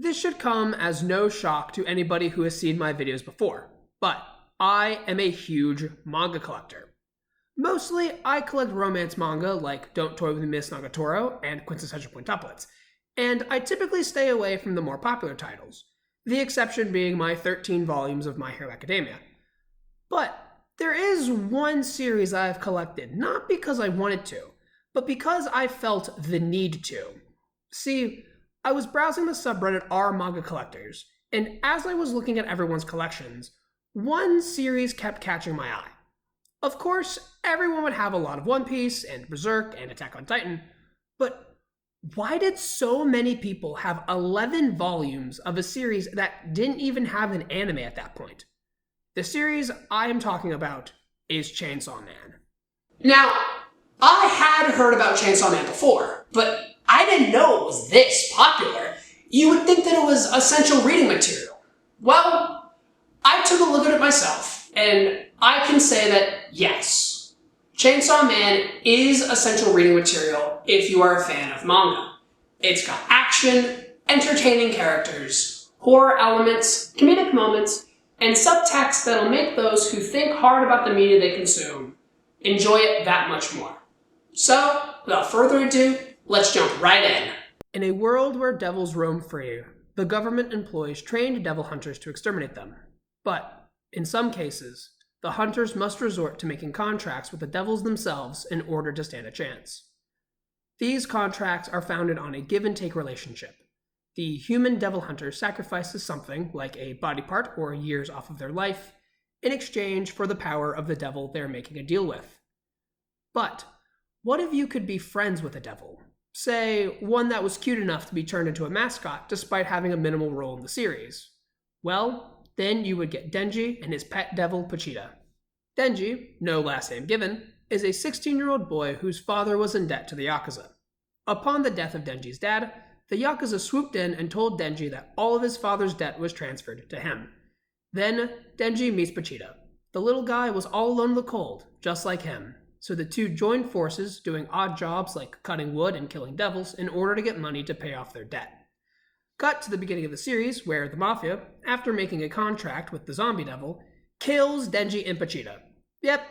This should come as no shock to anybody who has seen my videos before, but I am a huge manga collector. Mostly, I collect romance manga like Don't Toy With Me Miss Nagatoro and Quintessential Quintuplets, and I typically stay away from the more popular titles, the exception being my 13 volumes of My Hero Academia. But there is one series I've collected, not because I wanted to, but because I felt the need to. See, I was browsing the subreddit r manga collectors, and as I was looking at everyone's collections, one series kept catching my eye. Of course, everyone would have a lot of One Piece, and Berserk, and Attack on Titan, but why did so many people have 11 volumes of a series that didn't even have an anime at that point? The series I am talking about is Chainsaw Man. Now, I had heard about Chainsaw Man before, but I didn't know it was this popular. You would think that it was essential reading material. Well, I took a look at it myself, and I can say that yes, Chainsaw Man is essential reading material if you are a fan of manga. It's got action, entertaining characters, horror elements, comedic moments, and subtext that'll make those who think hard about the media they consume enjoy it that much more. So, without further ado, let's jump right in. In a world where devils roam free, the government employs trained devil hunters to exterminate them. But, in some cases, the hunters must resort to making contracts with the devils themselves in order to stand a chance. These contracts are founded on a give-and-take relationship. The human devil hunter sacrifices something, like a body part or years off of their life, in exchange for the power of the devil they're making a deal with. But, what if you could be friends with a devil? Say, one that was cute enough to be turned into a mascot despite having a minimal role in the series. Well, then you would get Denji and his pet devil Pochita. Denji, no last name given, is a 16-year-old boy whose father was in debt to the Yakuza. Upon the death of Denji's dad, the Yakuza swooped in and told Denji that all of his father's debt was transferred to him. Then, Denji meets Pochita. The little guy was all alone in the cold, just like him, so the two joined forces doing odd jobs like cutting wood and killing devils in order to get money to pay off their debt. Cut to the beginning of the series, where the Mafia, after making a contract with the zombie devil, kills Denji and Pochita. Yep,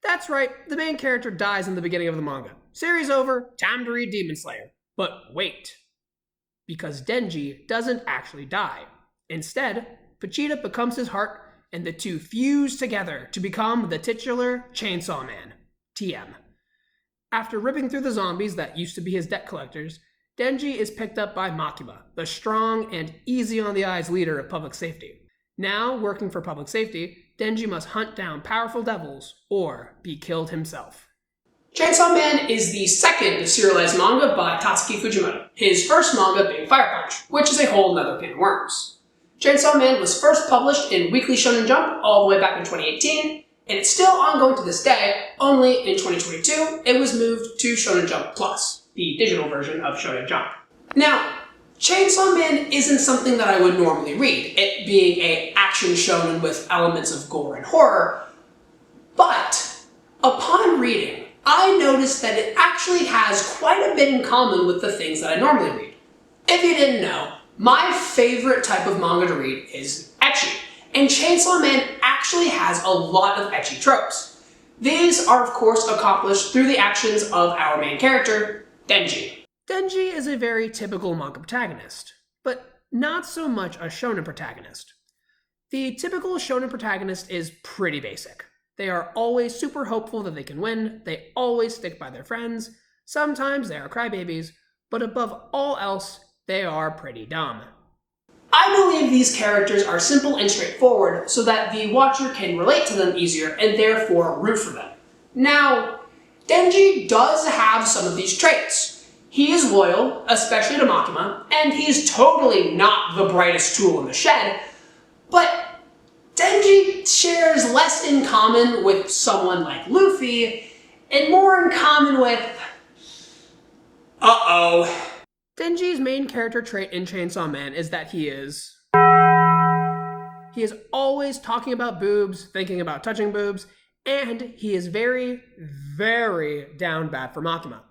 that's right, the main character dies in the beginning of the manga. Series over, time to read Demon Slayer. But wait. Because Denji doesn't actually die. Instead, Pochita becomes his heart, and the two fuse together to become the titular Chainsaw Man, TM. After ripping through the zombies that used to be his debt collectors, Denji is picked up by Makima, the strong and easy-on-the-eyes leader of public safety. Now, working for public safety, Denji must hunt down powerful devils, or be killed himself. Chainsaw Man is the second serialized manga by Tatsuki Fujimoto, his first manga being Fire Punch, which is a whole nother can of worms. Chainsaw Man was first published in Weekly Shonen Jump all the way back in 2018, and it's still ongoing to this day, only in 2022 it was moved to Shonen Jump Plus, the digital version of Shonen Jump. Now, Chainsaw Man isn't something that I would normally read, it being an action shonen with elements of gore and horror, but upon reading, I noticed that it actually has quite a bit in common with the things that I normally read. If you didn't know, my favorite type of manga to read is ecchi, and Chainsaw Man actually has a lot of ecchi tropes. These are of course accomplished through the actions of our main character, Denji. Denji is a very typical manga protagonist, but not so much a shonen protagonist. The typical shonen protagonist is pretty basic. They are always super hopeful that they can win, they always stick by their friends, sometimes they are crybabies, but above all else, they are pretty dumb. I believe these characters are simple and straightforward so that the watcher can relate to them easier and therefore root for them. Now, Denji does have some of these traits. He is loyal, especially to Makima, and he's totally not the brightest tool in the shed, but Denji shares less in common with someone like Luffy, and more in common with... Denji's main character trait in Chainsaw Man is that he is always talking about boobs, thinking about touching boobs, and he is very, very down bad for Makima.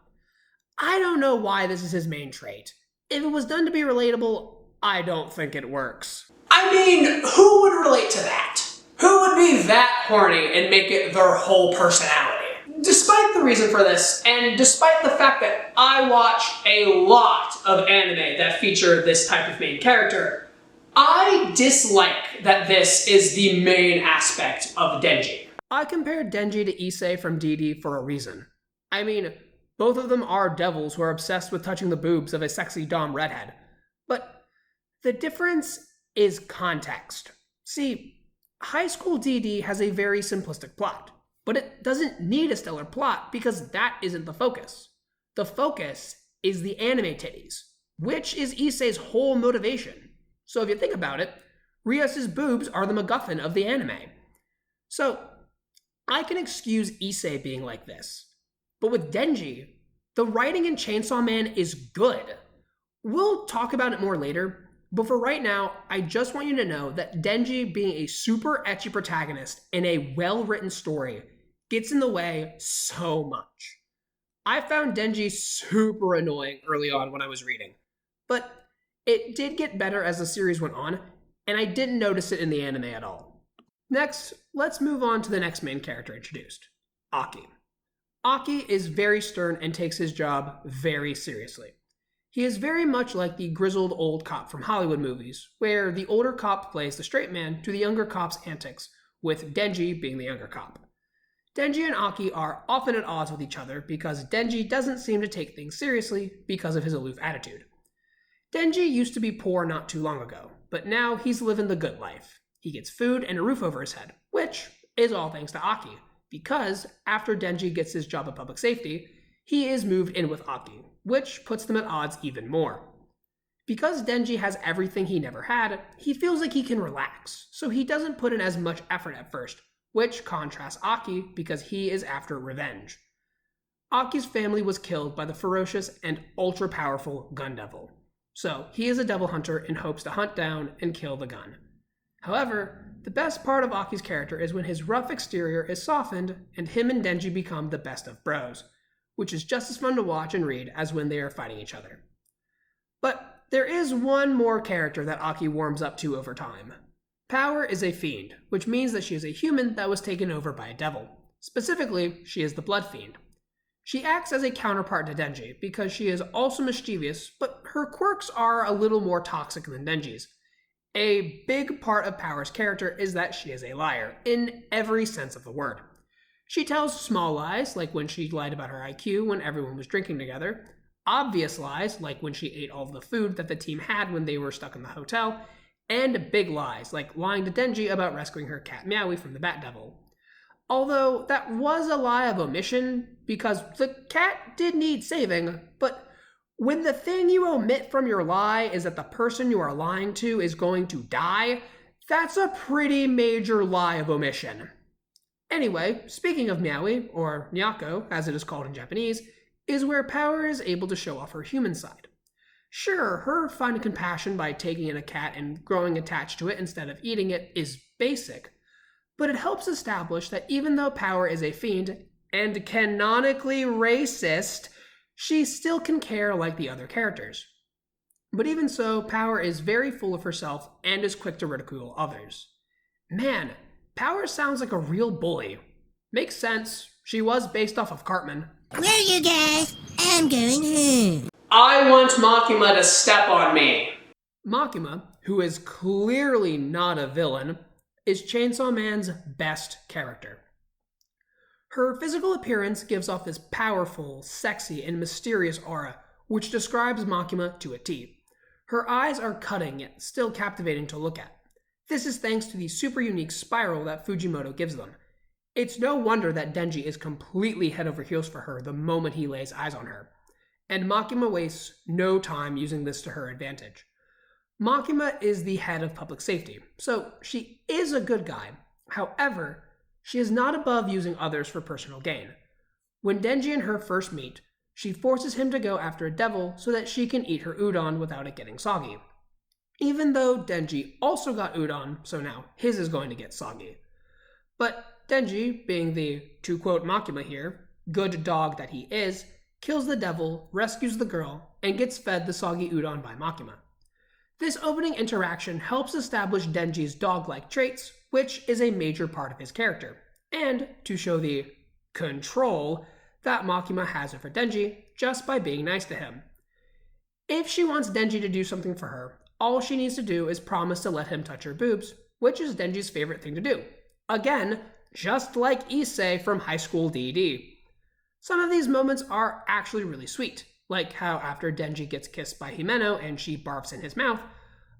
I don't know why this is his main trait. If it was done to be relatable, I don't think it works. I mean, who would relate to that? Who would be that horny and make it their whole personality? Despite the reason for this, and despite the fact that I watch a lot of anime that feature this type of main character, I dislike that this is the main aspect of Denji. I compared Denji to Issei from DD for a reason. I mean, both of them are devils who are obsessed with touching the boobs of a sexy dom redhead. But the difference is context. See, High School DD has a very simplistic plot, but it doesn't need a stellar plot because that isn't the focus. The focus is the anime titties, which is Issei's whole motivation. So if you think about it, Rias's boobs are the MacGuffin of the anime. So I can excuse Issei being like this. But with Denji, the writing in Chainsaw Man is good. We'll talk about it more later, but for right now, I just want you to know that Denji being a super ecchi protagonist in a well-written story gets in the way so much. I found Denji super annoying early on when I was reading, but it did get better as the series went on, and I didn't notice it in the anime at all. Next, let's move on to the next main character introduced, Aki. Aki is very stern and takes his job very seriously. He is very much like the grizzled old cop from Hollywood movies, where the older cop plays the straight man to the younger cop's antics, with Denji being the younger cop. Denji and Aki are often at odds with each other because Denji doesn't seem to take things seriously because of his aloof attitude. Denji used to be poor not too long ago, but now he's living the good life. He gets food and a roof over his head, which is all thanks to Aki, because after Denji gets his job at public safety, he is moved in with Aki, which puts them at odds even more. Because Denji has everything he never had, he feels like he can relax, so he doesn't put in as much effort at first, which contrasts Aki because he is after revenge. Aki's family was killed by the ferocious and ultra-powerful Gun Devil, so he is a devil hunter in hopes to hunt down and kill the gun. However, the best part of Aki's character is when his rough exterior is softened and him and Denji become the best of bros, which is just as fun to watch and read as when they are fighting each other. But there is one more character that Aki warms up to over time. Power is a fiend, which means that she is a human that was taken over by a devil. Specifically, she is the Blood Fiend. She acts as a counterpart to Denji because she is also mischievous, but her quirks are a little more toxic than Denji's. A big part of Power's character is that she is a liar, in every sense of the word. She tells small lies, like when she lied about her IQ when everyone was drinking together, obvious lies, like when she ate all of the food that the team had when they were stuck in the hotel, and big lies, like lying to Denji about rescuing her cat Meowie from the Bat Devil. Although that was a lie of omission, because the cat did need saving, but when the thing you omit from your lie is that the person you are lying to is going to die, that's a pretty major lie of omission. Anyway, speaking of Meowie, or Nyako, as it is called in Japanese, is where Power is able to show off her human side. Sure, her finding compassion by taking in a cat and growing attached to it instead of eating it is basic, but it helps establish that even though Power is a fiend, and canonically racist, she still can care like the other characters. But even so, Power is very full of herself and is quick to ridicule others. Man, Power sounds like a real bully. Makes sense, she was based off of Cartman. Where you guys? I'm going home. I want Makima to step on me. Makima, who is clearly not a villain, is Chainsaw Man's best character. Her physical appearance gives off this powerful, sexy, and mysterious aura, which describes Makima to a T. Her eyes are cutting yet still captivating to look at. This is thanks to the super unique spiral that Fujimoto gives them. It's no wonder that Denji is completely head over heels for her the moment he lays eyes on her. And Makima wastes no time using this to her advantage. Makima is the head of public safety, so she is a good guy. However, she is not above using others for personal gain. When Denji and her first meet, she forces him to go after a devil so that she can eat her udon without it getting soggy. Even though Denji also got udon, so now his is going to get soggy. But Denji, being the, to quote Makima here, good dog that he is, kills the devil, rescues the girl, and gets fed the soggy udon by Makima. This opening interaction helps establish Denji's dog-like traits, which is a major part of his character, and to show the control that Makima has over Denji just by being nice to him. If she wants Denji to do something for her, all she needs to do is promise to let him touch her boobs, which is Denji's favorite thing to do. Again, just like Issei from High School DD. Some of these moments are actually really sweet, like how after Denji gets kissed by Himeno and she barfs in his mouth,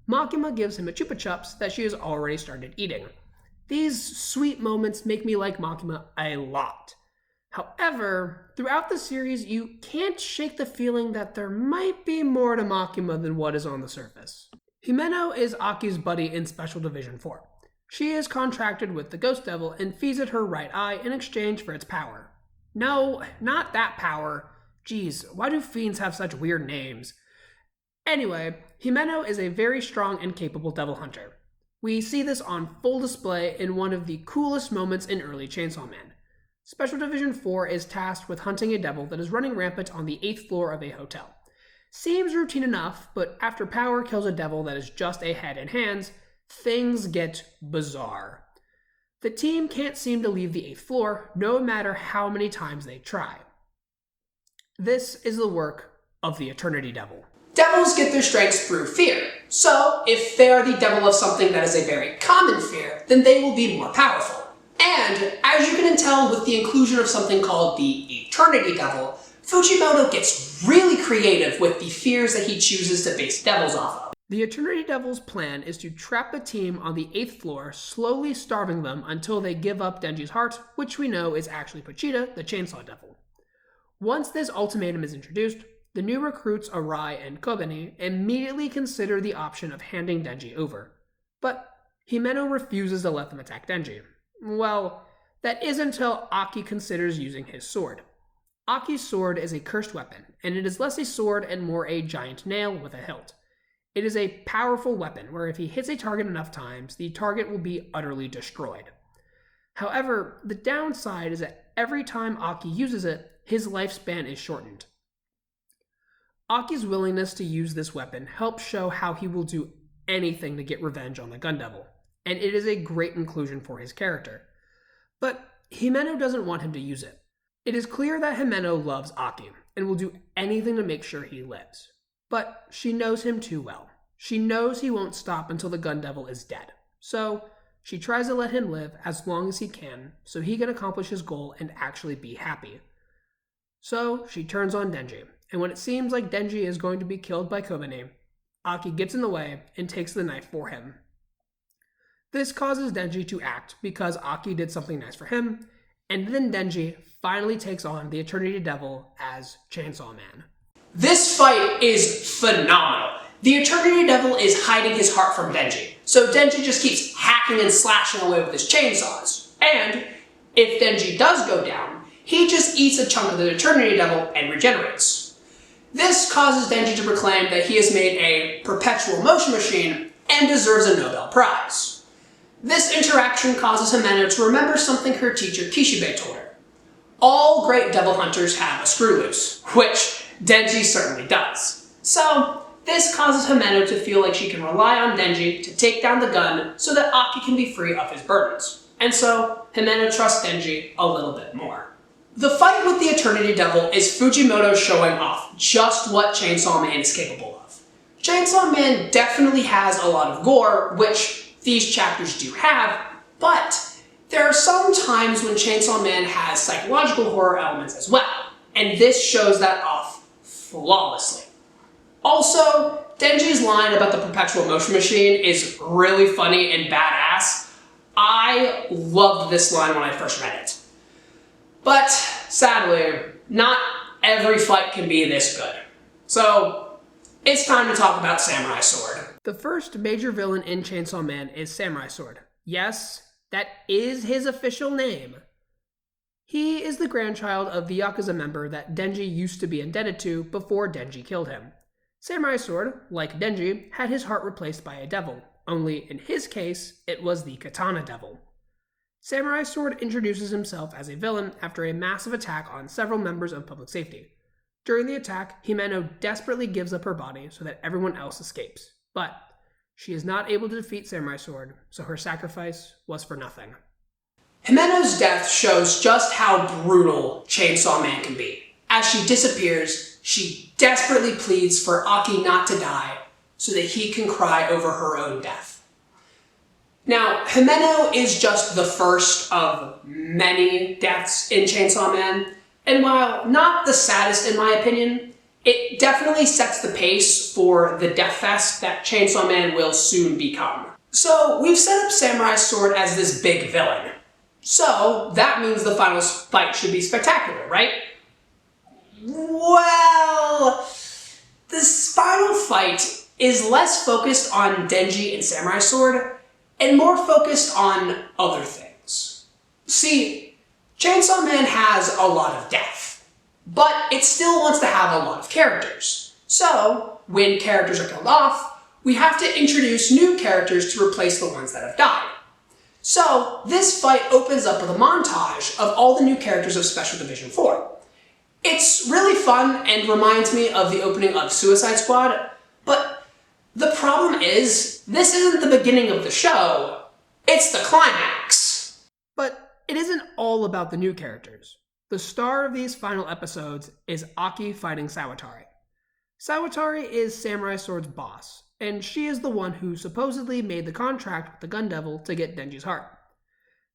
Makima gives him a Chupa Chups that she has already started eating. These sweet moments make me like Makima a lot. However, throughout the series, you can't shake the feeling that there might be more to Makima than what is on the surface. Himeno is Aki's buddy in Special Division 4. She is contracted with the Ghost Devil and feeds it her right eye in exchange for its power. No, not that power. Jeez, why do fiends have such weird names? Anyway, Himeno is a very strong and capable devil hunter. We see this on full display in one of the coolest moments in early Chainsaw Man. Special Division 4 is tasked with hunting a devil that is running rampant on the 8th floor of a hotel. Seems routine enough, but after Power kills a devil that is just a head and hands, things get bizarre. The team can't seem to leave the 8th floor, no matter how many times they try. This is the work of the Eternity Devil. Devils get their strengths through fear. So, if they are the devil of something that is a very common fear, then they will be more powerful. And, as you can tell with the inclusion of something called the Eternity Devil, Fujimoto gets really creative with the fears that he chooses to base devils off of. The Eternity Devil's plan is to trap the team on the 8th floor, slowly starving them until they give up Denji's heart, which we know is actually Pochita, the Chainsaw Devil. Once this ultimatum is introduced, the new recruits Arai and Kobeni immediately consider the option of handing Denji over. But Himeno refuses to let them attack Denji. Well, that is until Aki considers using his sword. Aki's sword is a cursed weapon, and it is less a sword and more a giant nail with a hilt. It is a powerful weapon where if he hits a target enough times, the target will be utterly destroyed. However, the downside is that every time Aki uses it, his lifespan is shortened. Aki's willingness to use this weapon helps show how he will do anything to get revenge on the Gun Devil, and it is a great inclusion for his character. But Himeno doesn't want him to use it. It is clear that Himeno loves Aki, and will do anything to make sure he lives. But she knows him too well. She knows he won't stop until the Gun Devil is dead. So, she tries to let him live as long as he can, so he can accomplish his goal and actually be happy. So, she turns on Denji, and when it seems like Denji is going to be killed by Kobeni, Aki gets in the way and takes the knife for him. This causes Denji to act because Aki did something nice for him, and then Denji finally takes on the Eternity Devil as Chainsaw Man. This fight is phenomenal. The Eternity Devil is hiding his heart from Denji, so Denji just keeps hacking and slashing away with his chainsaws. And if Denji does go down, he just eats a chunk of the Eternity Devil and regenerates. This causes Denji to proclaim that he has made a perpetual motion machine and deserves a Nobel Prize. This interaction causes Himeno to remember something her teacher Kishibe told her. All great devil hunters have a screw loose, which Denji certainly does. So, this causes Himeno to feel like she can rely on Denji to take down the gun so that Aki can be free of his burdens. And so, Himeno trusts Denji a little bit more. The fight with the Eternity Devil is Fujimoto showing off just what Chainsaw Man is capable of. Chainsaw Man definitely has a lot of gore, which these chapters do have, but there are some times when Chainsaw Man has psychological horror elements as well, and this shows that off flawlessly. Also, Denji's line about the perpetual motion machine is really funny and badass. I loved this line when I first read it. But, sadly, not every fight can be this good. So, it's time to talk about Samurai Sword. The first major villain in Chainsaw Man is Samurai Sword. Yes, that is his official name. He is the grandchild of the Yakuza member that Denji used to be indebted to before Denji killed him. Samurai Sword, like Denji, had his heart replaced by a devil, only in his case, it was the Katana Devil. Samurai Sword introduces himself as a villain after a massive attack on several members of public safety. During the attack, Himeno desperately gives up her body so that everyone else escapes. But She is not able to defeat Samurai Sword, so her sacrifice was for nothing. Himeno's death shows just how brutal Chainsaw Man can be. As she disappears, she desperately pleads for Aki not to die so that he can cry over her own death. Now, Himeno is just the first of many deaths in Chainsaw Man, and while not the saddest in my opinion, it definitely sets the pace for the death fest that Chainsaw Man will soon become. So, we've set up Samurai Sword as this big villain. So, that means the final fight should be spectacular, right? Well, this final fight is less focused on Denji and Samurai Sword, and more focused on other things. See, Chainsaw Man has a lot of death, but it still wants to have a lot of characters. So, when characters are killed off, we have to introduce new characters to replace the ones that have died. So, this fight opens up with a montage of all the new characters of Special Division 4. It's really fun and reminds me of the opening of Suicide Squad, but the problem is, this isn't the beginning of the show, it's the climax. But it isn't all about the new characters. The star of these final episodes is Aki fighting Sawatari. Sawatari is Samurai Sword's boss, and she is the one who supposedly made the contract with the Gun Devil to get Denji's heart.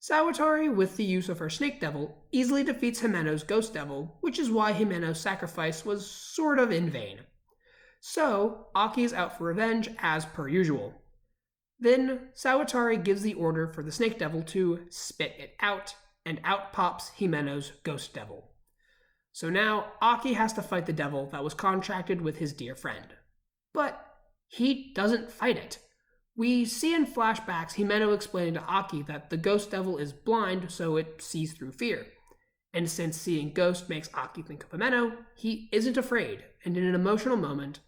Sawatari, with the use of her Snake Devil, easily defeats Himeno's Ghost Devil, which is why Himeno's sacrifice was sort of in vain. So, Aki is out for revenge as per usual. Then, Sawatari gives the order for the Snake Devil to spit it out, and out pops Himeno's Ghost Devil. So now, Aki has to fight the devil that was contracted with his dear friend. But he doesn't fight it. We see in flashbacks Himeno explaining to Aki that the Ghost Devil is blind, so it sees through fear. And since seeing Ghost makes Aki think of Himeno, he isn't afraid, and in an emotional moment,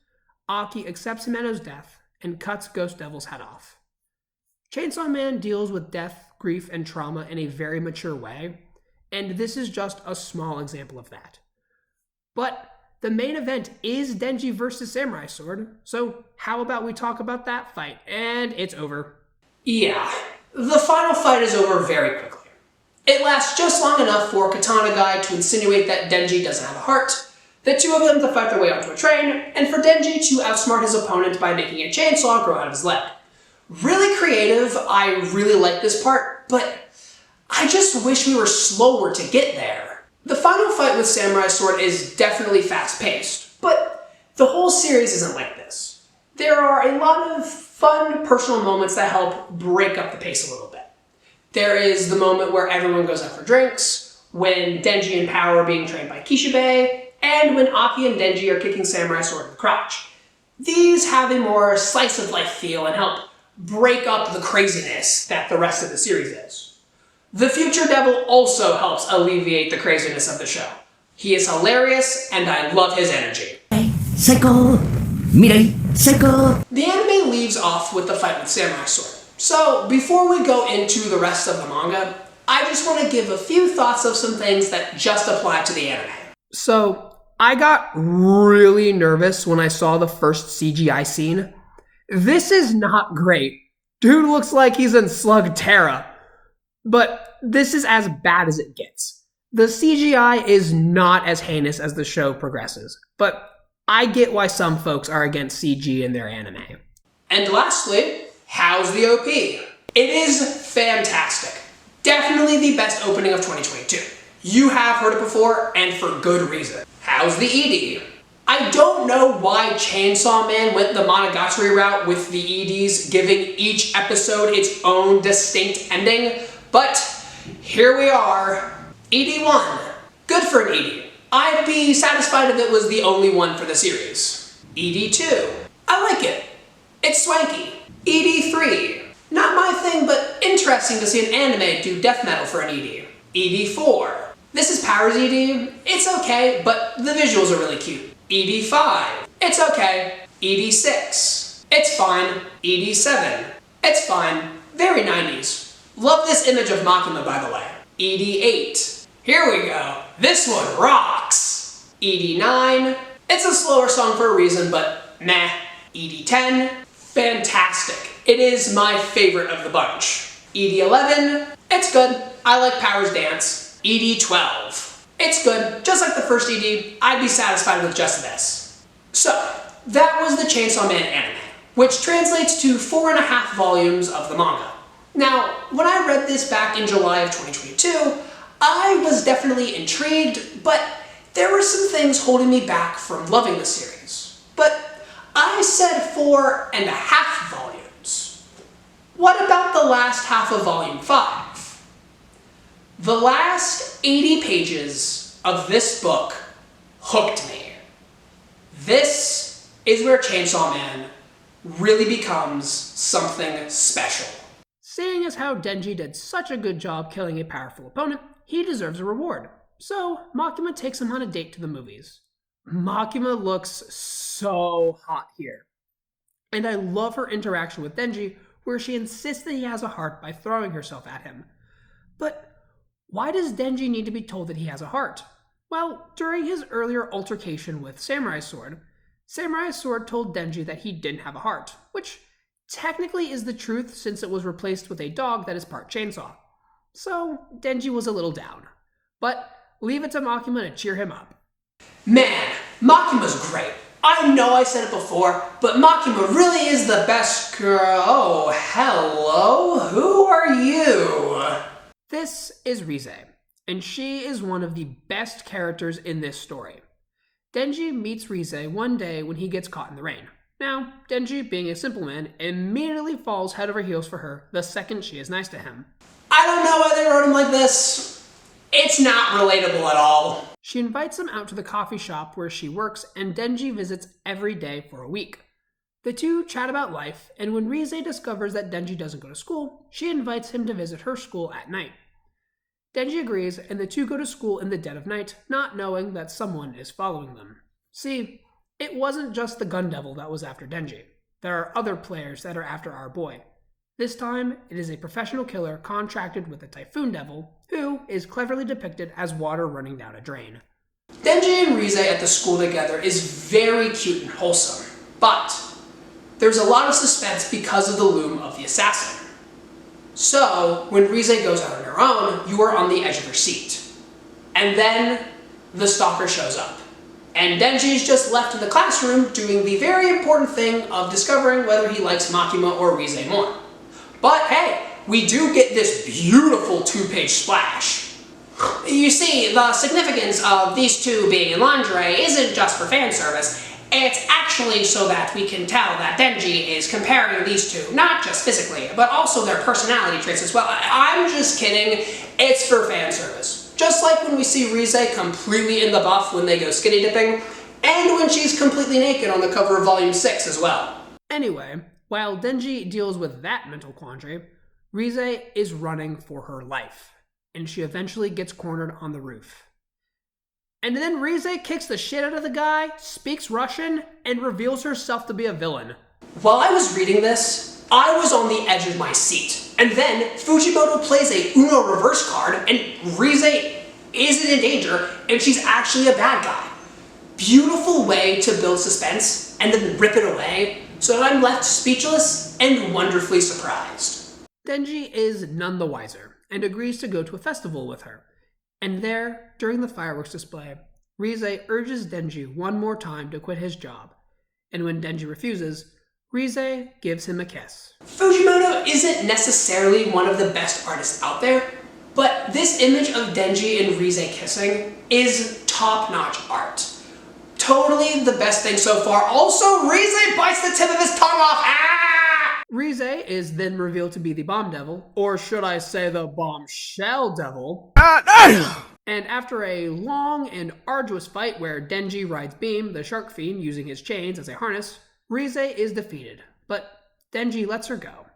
Aki accepts Himeno's death and cuts Ghost Devil's head off. Chainsaw Man deals with death, grief, and trauma in a very mature way, and this is just a small example of that. But the main event is Denji versus Samurai Sword, so how about we talk about that fight? And it's over. Yeah, the final fight is over very quickly. It lasts just long enough for Katana Guy to insinuate that Denji doesn't have a heart, the two of them to fight their way onto a train, and for Denji to outsmart his opponent by making a chainsaw grow out of his leg. Really creative, I really like this part, but I just wish we were slower to get there. The final fight with Samurai Sword is definitely fast-paced, but the whole series isn't like this. There are a lot of fun personal moments that help break up the pace a little bit. There is the moment where everyone goes out for drinks, when Denji and Power are being trained by Kishibe, and when Aki and Denji are kicking Samurai Sword in the crotch. These have a more slice-of-life feel and help break up the craziness that the rest of the series is. The Future Devil also helps alleviate the craziness of the show. He is hilarious, and I love his energy. Psycho! Mirai! Psycho! The anime leaves off with the fight with Samurai Sword. So, before we go into the rest of the manga, I just want to give a few thoughts of some things that just apply to the anime. So, I got really nervous when I saw the first CGI scene. This is not great. Dude looks like he's in Slug Terra. But this is as bad as it gets. The CGI is not as heinous as the show progresses, but I get why some folks are against CG in their anime. And lastly, how's the OP? It is fantastic. Definitely the best opening of 2022. You have heard it before, and for good reason. How's the ED? I don't know why Chainsaw Man went the Monogatari route with the EDs, giving each episode its own distinct ending, but here we are. ED1. Good for an ED. I'd be satisfied if it was the only one for the series. ED2. I like it. It's swanky. ED3. Not my thing, but interesting to see an anime do death metal for an ED. ED4. This is Power's ED. It's okay, but the visuals are really cute. ED5. It's okay. ED6. It's fine. ED7. It's fine. Very 90s. Love this image of Makima, by the way. ED8. Here we go. This one rocks. ED9. It's a slower song for a reason, but meh. ED10. Fantastic. It is my favorite of the bunch. ED11, it's good. I like Power's Dance. ED12, it's good. Just like the first ED, I'd be satisfied with just this. So, that was the Chainsaw Man anime, which translates to 4.5 volumes of the manga. Now, when I read this back in July of 2022, I was definitely intrigued, but there were some things holding me back from loving the series. But I said 4.5 volumes. What about the last half of volume 5? The last 80 pages of this book hooked me. This is where Chainsaw Man really becomes something special. Seeing as how Denji did such a good job killing a powerful opponent, he deserves a reward. So, Makima takes him on a date to the movies. Makima looks so hot here. And I love her interaction with Denji, where she insists that he has a heart by throwing herself at him. But why does Denji need to be told that he has a heart? Well, during his earlier altercation with Samurai Sword told Denji that he didn't have a heart, which technically is the truth since it was replaced with a dog that is part chainsaw. So, Denji was a little down. But leave it to Makima to cheer him up. Man, Makima's great. I know I said it before, but Makima really is the best girl. Oh, hello? Who are you? This is Riza, and she is one of the best characters in this story. Denji meets Riza one day when he gets caught in the rain. Now, Denji, being a simple man, immediately falls head over heels for her the second she is nice to him. I don't know why they wrote him like this. It's not relatable at all. She invites him out to the coffee shop where she works, and Denji visits every day for a week. The two chat about life, and when Riza discovers that Denji doesn't go to school, she invites him to visit her school at night. Denji agrees, and the two go to school in the dead of night, not knowing that someone is following them. See, it wasn't just the Gun Devil that was after Denji. There are other players that are after our boy. This time, it is a professional killer contracted with the Typhoon Devil, who is cleverly depicted as water running down a drain. Denji and Riza at the school together is very cute and wholesome, but there's a lot of suspense because of the loom of the assassin. So, when Riza goes out on her own, you are on the edge of her seat. And then, the stalker shows up. And Denji is just left in the classroom doing the very important thing of discovering whether he likes Makima or Riza more. But hey, we do get this beautiful 2-page splash. You see, the significance of these two being in lingerie isn't just for fan service. It's actually so that we can tell that Denji is comparing these two, not just physically, but also their personality traits as well. I'm just kidding. It's for fan service. Just like when we see Riza completely in the buff when they go skinny dipping, and when she's completely naked on the cover of Volume 6 as well. Anyway, while Denji deals with that mental quandary, Riza is running for her life, and she eventually gets cornered on the roof. And then Riza kicks the shit out of the guy, speaks Russian, and reveals herself to be a villain. While I was reading this, I was on the edge of my seat. And then Fujimoto plays a Uno reverse card, and Riza isn't in danger, and she's actually a bad guy. Beautiful way to build suspense, and then rip it away, so that I'm left speechless and wonderfully surprised. Denji is none the wiser, and agrees to go to a festival with her. And there, during the fireworks display, Riza urges Denji one more time to quit his job. And when Denji refuses, Riza gives him a kiss. Fujimoto isn't necessarily one of the best artists out there, but this image of Denji and Riza kissing is top-notch art. Totally the best thing so far. Also, Riza bites the tip of his tongue off. Ah! Riza is then revealed to be the Bomb Devil, or should I say the Bombshell Devil. And after a long and arduous fight where Denji rides Beam, the Shark Fiend, using his chains as a harness, Riza is defeated, but Denji lets her go,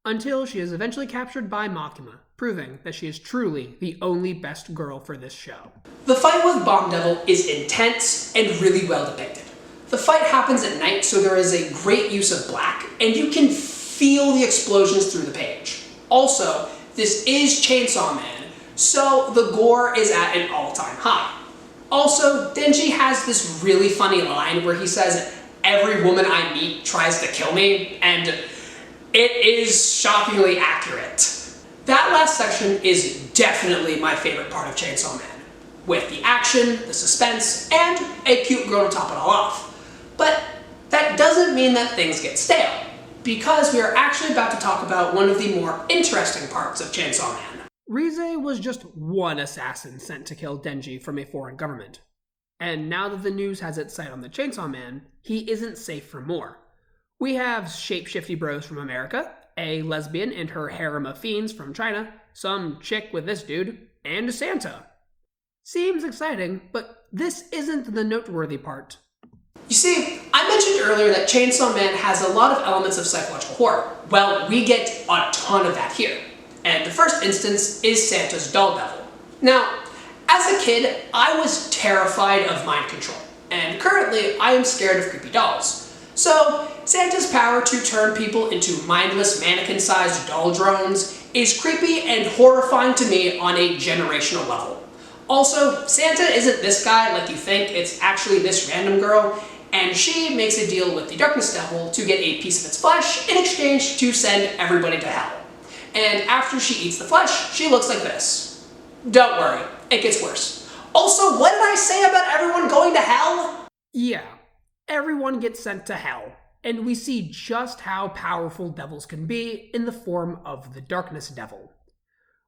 until she is eventually captured by Makima, proving that she is truly the only best girl for this show. The fight with Bomb Devil is intense and really well depicted. The fight happens at night, so there is a great use of black, and you can feel the explosions through the page. Also, this is Chainsaw Man, so the gore is at an all-time high. Also, Denji has this really funny line where he says, every woman I meet tries to kill me, and it is shockingly accurate. That last section is definitely my favorite part of Chainsaw Man, with the action, the suspense, and a cute girl to top it all off. But that doesn't mean that things get stale, because we are actually about to talk about one of the more interesting parts of Chainsaw Man. Riza was just one assassin sent to kill Denji from a foreign government. And now that the news has its sight on the Chainsaw Man, he isn't safe for more. We have shape-shifty bros from America, a lesbian and her harem of fiends from China, some chick with this dude, and Santa. Seems exciting, but this isn't the noteworthy part. You see, I mentioned earlier that Chainsaw Man has a lot of elements of psychological horror. Well, we get a ton of that here. And the first instance is Santa's doll devil. Now, as a kid, I was terrified of mind control, and currently I am scared of creepy dolls. So, Santa's power to turn people into mindless mannequin-sized doll drones is creepy and horrifying to me on a generational level. Also, Santa isn't this guy like you think, it's actually this random girl, and she makes a deal with the Darkness Devil to get a piece of its flesh in exchange to send everybody to hell. And after she eats the flesh, she looks like this. Don't worry, it gets worse. Also, what did I say about everyone going to hell? Yeah, everyone gets sent to hell, and we see just how powerful devils can be in the form of the Darkness Devil.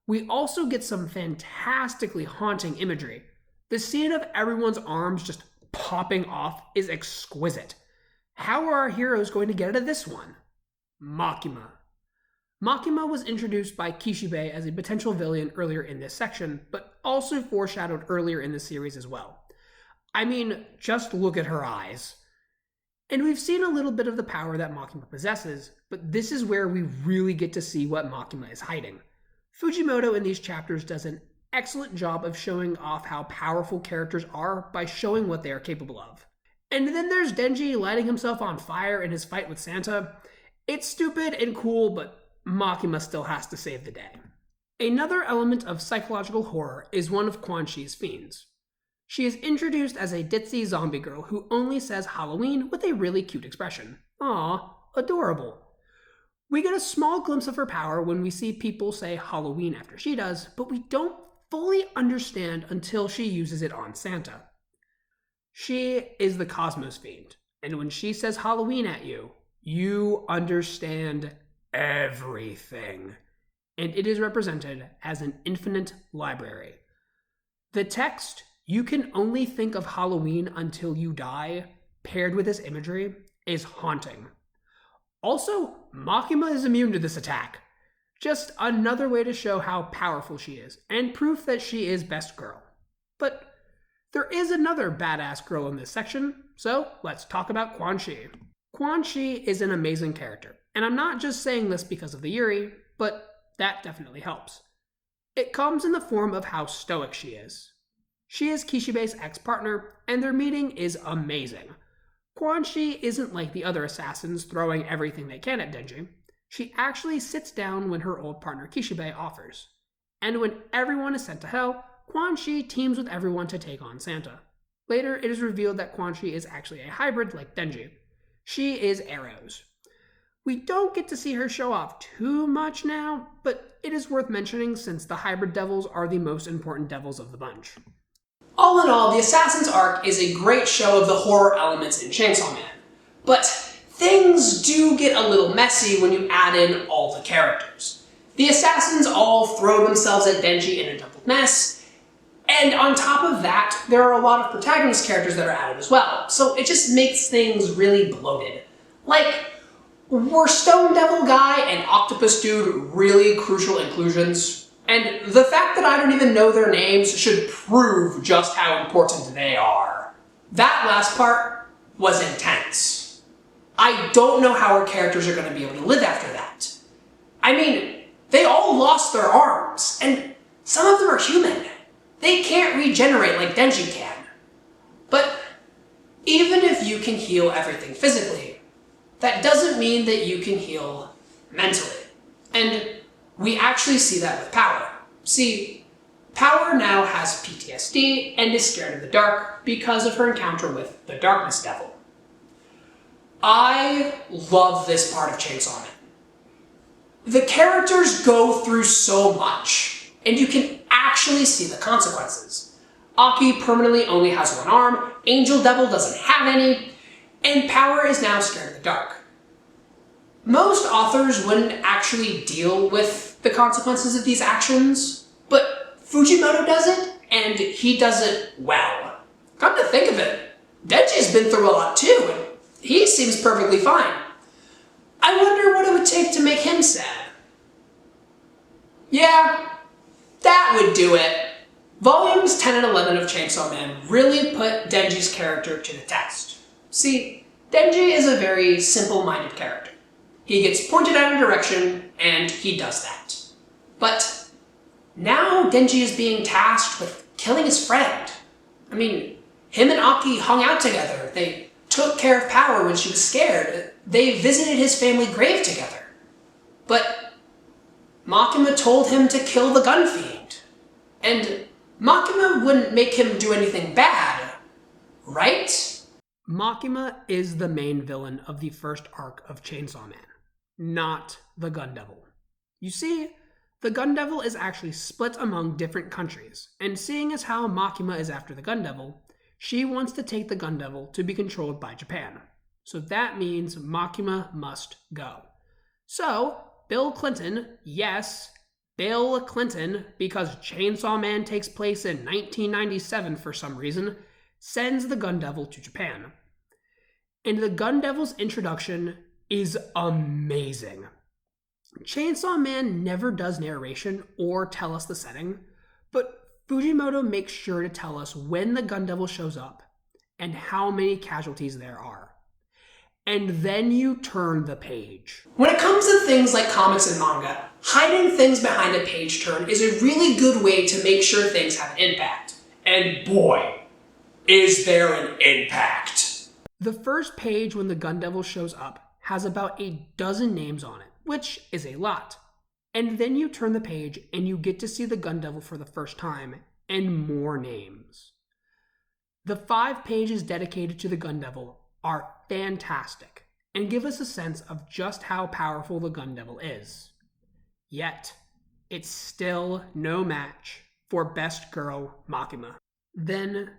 We also get some fantastically haunting imagery. The scene of everyone's arms just popping off is exquisite. How are our heroes going to get out of this one? Makima. Makima was introduced by Kishibe as a potential villain earlier in this section, but also foreshadowed earlier in the series as well. I mean, just look at her eyes. And we've seen a little bit of the power that Makima possesses, but this is where we really get to see what Makima is hiding. Fujimoto in these chapters does an excellent job of showing off how powerful characters are by showing what they are capable of. And then there's Denji lighting himself on fire in his fight with Santa. It's stupid and cool, but Makima still has to save the day. Another element of psychological horror is one of Quan Chi's fiends. She is introduced as a ditzy zombie girl who only says Halloween with a really cute expression. Aww, adorable. We get a small glimpse of her power when we see people say Halloween after she does, but we don't fully understand until she uses it on Santa. She is the Cosmos Fiend, and when she says Halloween at you, you understand everything. And it is represented as an infinite library. The text, "You can only think of Halloween until you die," paired with this imagery, is haunting. Also, Makima is immune to this attack. Just another way to show how powerful she is, and proof that she is best girl. But there is another badass girl in this section, so let's talk about Quan Chi. Quan Chi is an amazing character, and I'm not just saying this because of the Yuri, but that definitely helps. It comes in the form of how stoic she is. She is Kishibe's ex-partner, and their meeting is amazing. Quan Chi isn't like the other assassins throwing everything they can at Denji. She actually sits down when her old partner Kishibe offers. And when everyone is sent to hell, Quan Chi teams with everyone to take on Santa. Later, it is revealed that Quan Chi is actually a hybrid like Denji. She is Arrows. We don't get to see her show off too much now, but it is worth mentioning since the hybrid devils are the most important devils of the bunch. All in all, the Assassin's arc is a great show of the horror elements in Chainsaw Man. But things do get a little messy when you add in all the characters. The assassins all throw themselves at Denji in a double mess, and on top of that, there are a lot of protagonist characters that are added as well, so it just makes things really bloated. Like, were Stone Devil Guy and Octopus Dude really crucial inclusions? And the fact that I don't even know their names should prove just how important they are. That last part was intense. I don't know how our characters are going to be able to live after that. I mean, they all lost their arms, and some of them are human. They can't regenerate like Denji can. But even if you can heal everything physically, that doesn't mean that you can heal mentally. And we actually see that with Power. See, Power now has PTSD and is scared of the dark because of her encounter with the Darkness Devil. I love this part of Chainsaw Man. The characters go through so much, and you can actually see the consequences. Aki permanently only has one arm, Angel Devil doesn't have any, and Power is now scared of the dark. Most authors wouldn't actually deal with the consequences of these actions, but Fujimoto does it, and he does it well. Come to think of it, Denji's been through a lot too, and he seems perfectly fine. I wonder what it would take to make him sad. Yeah, that would do it. Volumes 10 and 11 of Chainsaw Man really put Denji's character to the test. See, Denji is a very simple-minded character. He gets pointed out in a direction, and he does that. But now Denji is being tasked with killing his friend. I mean, him and Aki hung out together. They took care of Power when she was scared. They visited his family grave together. But Makima told him to kill the gun fiend. And Makima wouldn't make him do anything bad, right? Makima is the main villain of the first arc of Chainsaw Man, not the Gun Devil. You see, the Gun Devil is actually split among different countries, and seeing as how Makima is after the Gun Devil, she wants to take the Gun Devil to be controlled by Japan. So that means Makima must go. So, Bill Clinton, yes, Bill Clinton, because Chainsaw Man takes place in 1997 for some reason, sends the Gun Devil to Japan. And the Gun Devil's introduction is amazing. Chainsaw Man never does narration or tell us the setting, but Fujimoto makes sure to tell us when the Gun Devil shows up and how many casualties there are. And then you turn the page. When it comes to things like comics and manga, hiding things behind a page turn is a really good way to make sure things have an impact. And boy, is there an impact. The first page when the Gun Devil shows up has about a dozen names on it, which is a lot. And then you turn the page and you get to see the Gun Devil for the first time, and more names. The 5 pages dedicated to the Gun Devil are fantastic, and give us a sense of just how powerful the Gun Devil is. Yet, it's still no match for best girl Makima. Then,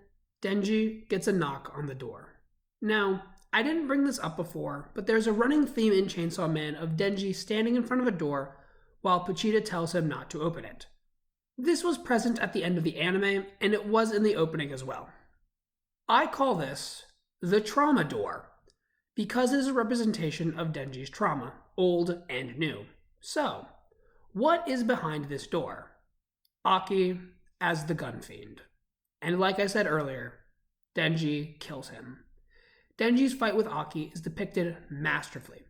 Denji gets a knock on the door. Now, I didn't bring this up before, but there's a running theme in Chainsaw Man of Denji standing in front of a door while Pochita tells him not to open it. This was present at the end of the anime, and it was in the opening as well. I call this the trauma door, because it is a representation of Denji's trauma, old and new. So, what is behind this door? Aki as the gun fiend. And like I said earlier, Denji kills him. Denji's fight with Aki is depicted masterfully.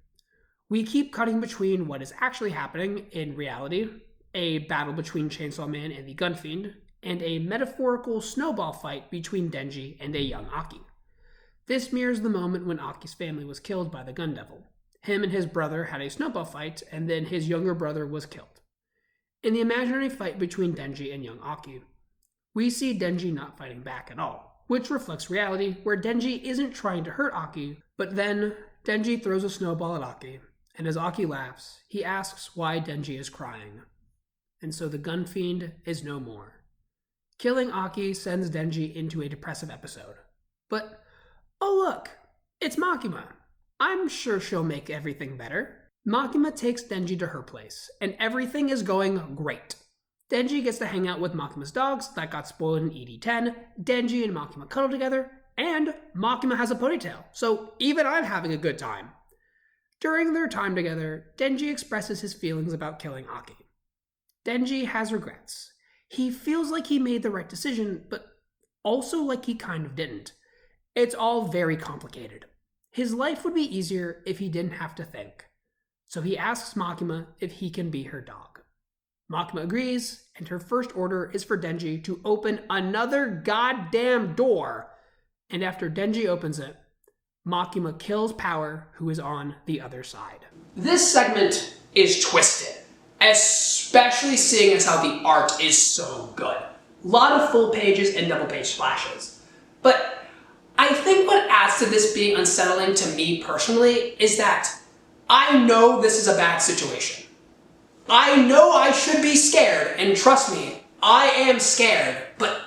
We keep cutting between what is actually happening in reality, a battle between Chainsaw Man and the gun fiend, and a metaphorical snowball fight between Denji and a young Aki. This mirrors the moment when Aki's family was killed by the Gun Devil. Him and his brother had a snowball fight, and then his younger brother was killed. In the imaginary fight between Denji and young Aki, we see Denji not fighting back at all, which reflects reality where Denji isn't trying to hurt Aki, but then Denji throws a snowball at Aki, and as Aki laughs, he asks why Denji is crying. And so the gun fiend is no more. Killing Aki sends Denji into a depressive episode. But oh look, it's Makima. I'm sure she'll make everything better. Makima takes Denji to her place, and everything is going great. Denji gets to hang out with Makima's dogs that got spoiled in ED10, Denji and Makima cuddle together, and Makima has a ponytail, so even I'm having a good time. During their time together, Denji expresses his feelings about killing Aki. Denji has regrets. He feels like he made the right decision, but also like he kind of didn't. It's all very complicated. His life would be easier if he didn't have to think. So he asks Makima if he can be her dog. Makima agrees, and her first order is for Denji to open another goddamn door. And after Denji opens it, Makima kills Power, who is on the other side. This segment is twisted, especially seeing as how the art is so good. A lot of full pages and double page splashes. But I I think what adds to this being unsettling to me personally is that I know this is a bad situation. I know I should be scared, and trust me, I am scared, but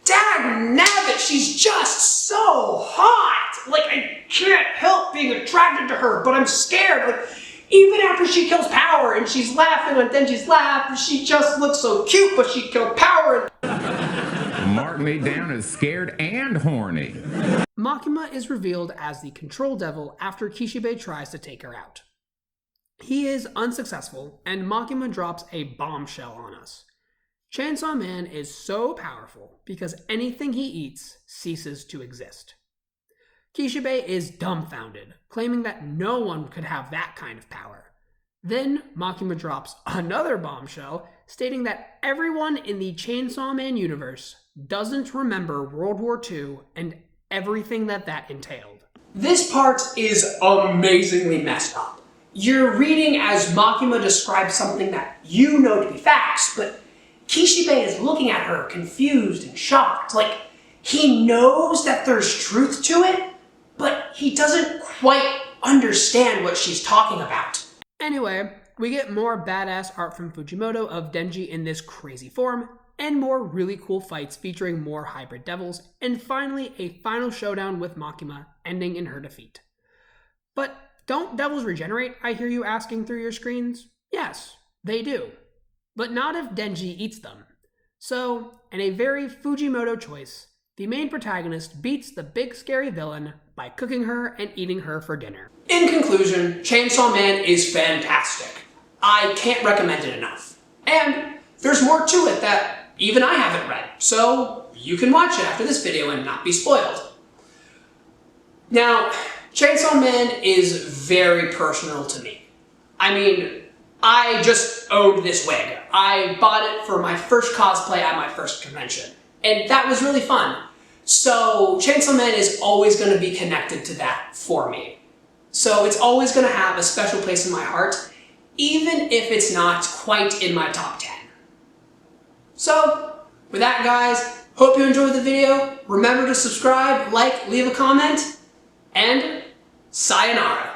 dagnabbit, she's just so hot! Like, I can't help being attracted to her, but I'm scared. Like, even after she kills Power and she's laughing and then she's laughing, she just looks so cute, but she killed Power. Mark me down as scared and horny. Makima is revealed as the control devil after Kishibe tries to take her out. He is unsuccessful, and Makima drops a bombshell on us. Chainsaw Man is so powerful because anything he eats ceases to exist. Kishibe is dumbfounded, claiming that no one could have that kind of power. Then Makima drops another bombshell, stating that everyone in the Chainsaw Man universe doesn't remember World War II and everything that entailed. This part is amazingly messed up. You're reading as Makima describes something that you know to be facts, but Kishibe is looking at her confused and shocked, like he knows that there's truth to it, but he doesn't quite understand what she's talking about. Anyway, we get more badass art from Fujimoto of Denji in this crazy form, and more really cool fights featuring more hybrid devils, and finally a final showdown with Makima, ending in her defeat. But don't devils regenerate, I hear you asking through your screens? Yes, they do. But not if Denji eats them. So, in a very Fujimoto choice, the main protagonist beats the big scary villain by cooking her and eating her for dinner. In conclusion, Chainsaw Man is fantastic. I can't recommend it enough. And there's more to it that even I haven't read, so you can watch it after this video and not be spoiled. Now, Chainsaw Man is very personal to me. I mean, I just owned this wig. I bought it for my first cosplay at my first convention, and that was really fun. So Chainsaw Man is always going to be connected to that for me. So it's always going to have a special place in my heart, even if it's not quite in my top 10. So, with that guys, hope you enjoyed the video. Remember to subscribe, like, leave a comment, and sayonara.